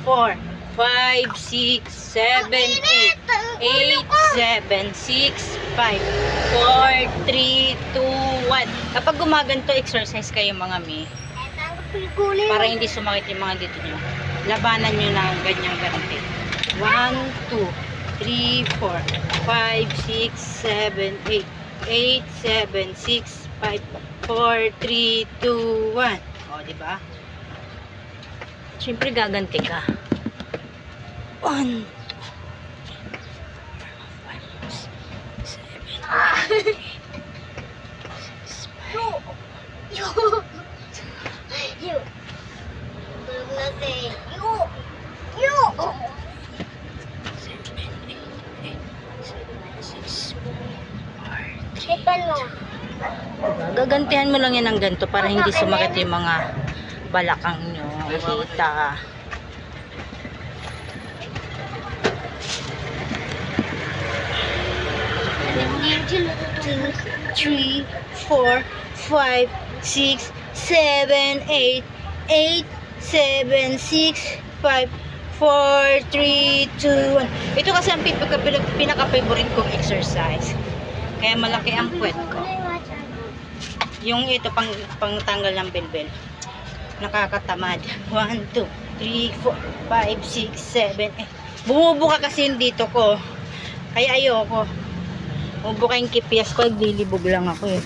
4, 5, 6, 7, 8, 7, 6, 5, 4, 3, 2, 1. Kapag gumaganto exercise kayo mga mi, para hindi sumakit yung mga dito nyo, labanan nyo na ganyang ganti. 1, 2, 3, 4, 5, 6, 7, 8, 8, 7, 6, 5, 4, 3, 2, 1. O, diba? Siyempre gaganti ka. 1, 2, 3, 4, 5, 6, 7, 8, 6, gagantihan mo lang yan ng ganito para hindi sumakit yung mga balakang nyo. Hita. Two, 3, 4, 5, 6, 7, 8, 8, 7, 6, 5, 4, 3, 2, 1. Ito kasi ang pinaka-favorite kong exercise. Kaya malaki ang puwet ko. Yung ito pang tanggal ng belbel. Nakakatamad. 1, 2, 3, 4, 5, 6, 7, 8. Bumubuka kasi yung dito ko. Kaya ayoko. Bumubuka yung kipias ko. Naglilibog lang ako eh.